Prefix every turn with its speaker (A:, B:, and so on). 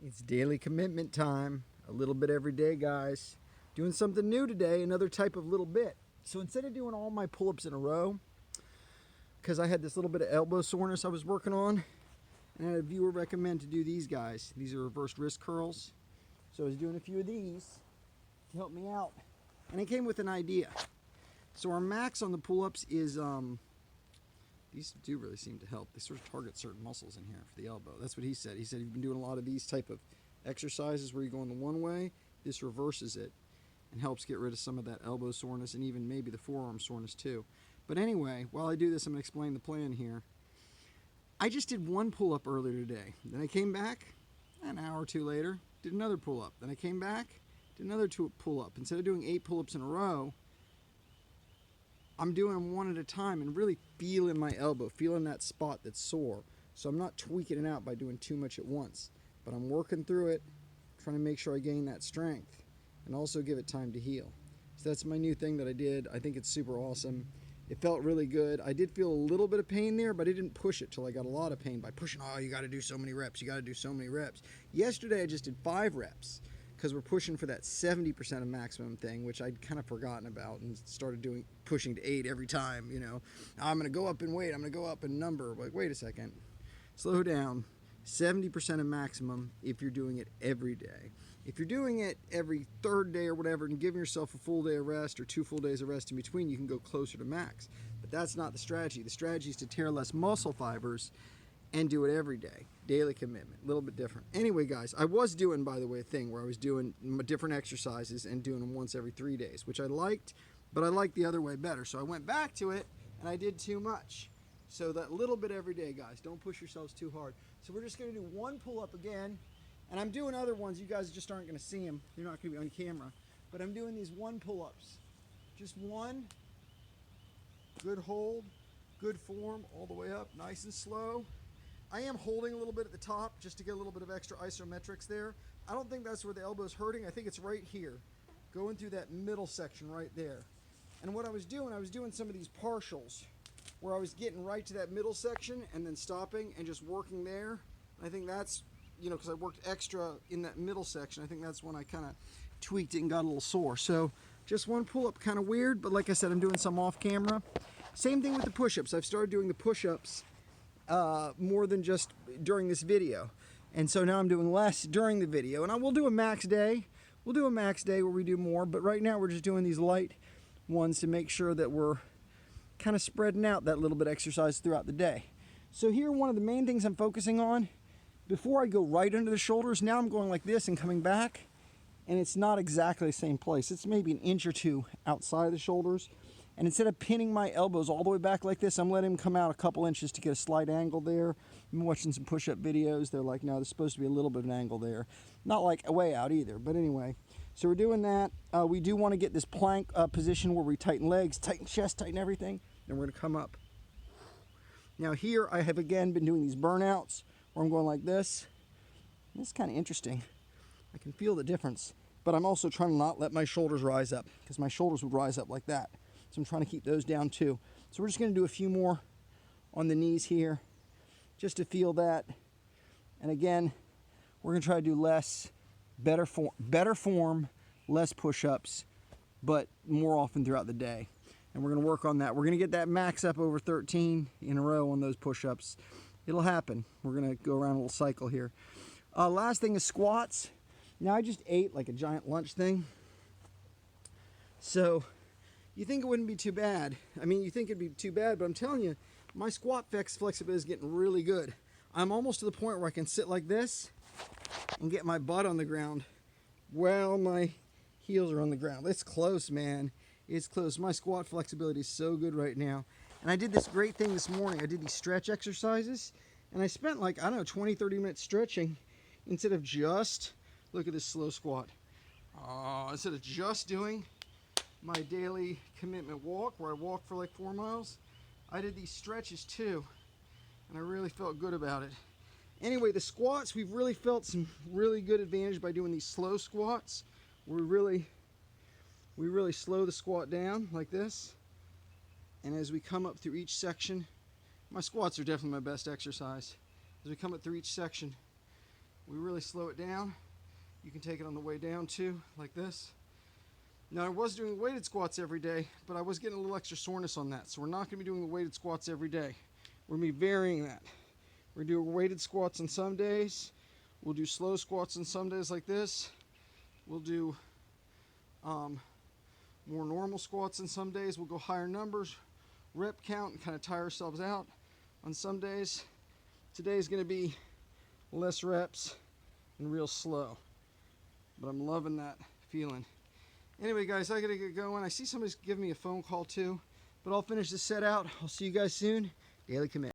A: It's daily commitment time. A little bit every day, guys. Doing something new today, another type of little bit. So instead of doing all my pull-ups in a row, because I had this little bit of elbow soreness I was working on, and I had a viewer recommend to do these guys. These are reversed wrist curls. So I was doing a few of these to help me out. And it came with an idea. So our max on the pull-ups is, these do really seem to help. They sort of target certain muscles in here for the elbow. That's what he said. He said you've been doing a lot of these type of exercises where you go in the one way. This reverses it and helps get rid of some of that elbow soreness and even maybe the forearm soreness too. But anyway, while I do this, I'm going to explain the plan here. I just did one pull-up earlier today. Then I came back an hour or two later, did another pull-up. Then I came back, did another pull-up. Instead of doing 8 pull-ups in a row, I'm doing them one at a time and really feeling my elbow, feeling that spot that's sore. So I'm not tweaking it out by doing too much at once, but I'm working through it, trying to make sure I gain that strength and also give it time to heal. So that's my new thing that I did. I think it's super awesome. It felt really good. I did feel a little bit of pain there, but I didn't push it till I got a lot of pain by pushing, oh, you got to do so many reps. You got to do so many reps. Yesterday, I just did 5 reps because we're pushing for that 70% of maximum thing, which I'd kind of forgotten about and started pushing to 8 every time, you know. I'm going to go up in weight. I'm going to go up in number. Like, wait a second. Slow down. 70% of maximum if you're doing it every day. If you're doing it every 3rd day or whatever and giving yourself a full day of rest or 2 full days of rest in between, you can go closer to max. But that's not the strategy. The strategy is to tear less muscle fibers and do it every day. Daily commitment, a little bit different. Anyway, guys, I was doing, by the way, a thing where I was doing different exercises and doing them once every 3 days, which I liked, but I liked the other way better. So I went back to it and I did too much. So that little bit every day, guys. Don't push yourselves too hard. So we're just going to do one pull-up again. And I'm doing other ones. You guys just aren't going to see them. They're not going to be on camera. But I'm doing these one pull-ups. Just one. Good hold. Good form all the way up. Nice and slow. I am holding a little bit at the top just to get a little bit of extra isometrics there. I don't think that's where the elbow is hurting. I think it's right here. Going through that middle section right there. And what I was doing some of these partials where I was getting right to that middle section and then stopping and just working there. I think that's, you know, because I worked extra in that middle section. I think that's when I kind of tweaked it and got a little sore. So just one pull-up, kind of weird, but like I said, I'm doing some off camera. Same thing with the push-ups. I've started doing the push-ups more than just during this video. And so now I'm doing less during the video. And I will do a max day. We'll do a max day where we do more, but right now we're just doing these light ones to make sure that we're kind of spreading out that little bit of exercise throughout the day. So here, one of the main things I'm focusing on, before I go right under the shoulders, now I'm going like this and coming back, and it's not exactly the same place. It's maybe an inch or 2 outside of the shoulders. And instead of pinning my elbows all the way back like this, I'm letting them come out a couple inches to get a slight angle there. I'm watching some push-up videos. They're like, no, there's supposed to be a little bit of an angle there. Not like a way out either, but anyway. So we're doing that. We do want to get this plank position where we tighten legs, tighten chest, tighten everything. Then we're going to come up. Now here I have again been doing these burnouts where I'm going like this. This is kind of interesting. I can feel the difference, but I'm also trying to not let my shoulders rise up because my shoulders would rise up like that. So I'm trying to keep those down too. So we're just going to do a few more on the knees here just to feel that. And again, we're going to try to do less, better form, less push-ups, but more often throughout the day. And we're going to work on that. We're going to get that max up over 13 in a row on those push-ups. It'll happen. We're going to go around a little cycle here. Last thing is squats. Now I just ate like a giant lunch thing. So you think it wouldn't be too bad. I mean, you think it'd be too bad, but I'm telling you, my squat flexibility is getting really good. I'm almost to the point where I can sit like this and get my butt on the ground while my heels are on the ground. It's close, man. It's close. My squat flexibility is so good right now. And I did this great thing this morning. I did these stretch exercises, and I spent like, I don't know, 20, 30 minutes stretching instead of just, look at this slow squat. Instead of just doing my daily commitment walk where I walk for like 4 miles, I did these stretches too, and I really felt good about it. Anyway, the squats, we've really felt some really good advantage by doing these slow squats. We really slow the squat down like this. And as we come up through each section, my squats are definitely my best exercise. As we come up through each section, We really slow it down. You can take it on the way down too, like this. Now I was doing weighted squats every day, but I was getting a little extra soreness on that. So we're not gonna be doing the weighted squats every day. We're gonna be varying that. We're gonna do weighted squats on some days. We'll do slow squats on some days like this. We'll do more normal squats on some days. We'll go higher numbers, rep count, and kind of tire ourselves out on some days. Today's gonna be less reps and real slow. But I'm loving that feeling. Anyway, guys, I gotta get going. I see somebody's giving me a phone call too, but I'll finish this set out. I'll see you guys soon. Daily Commit.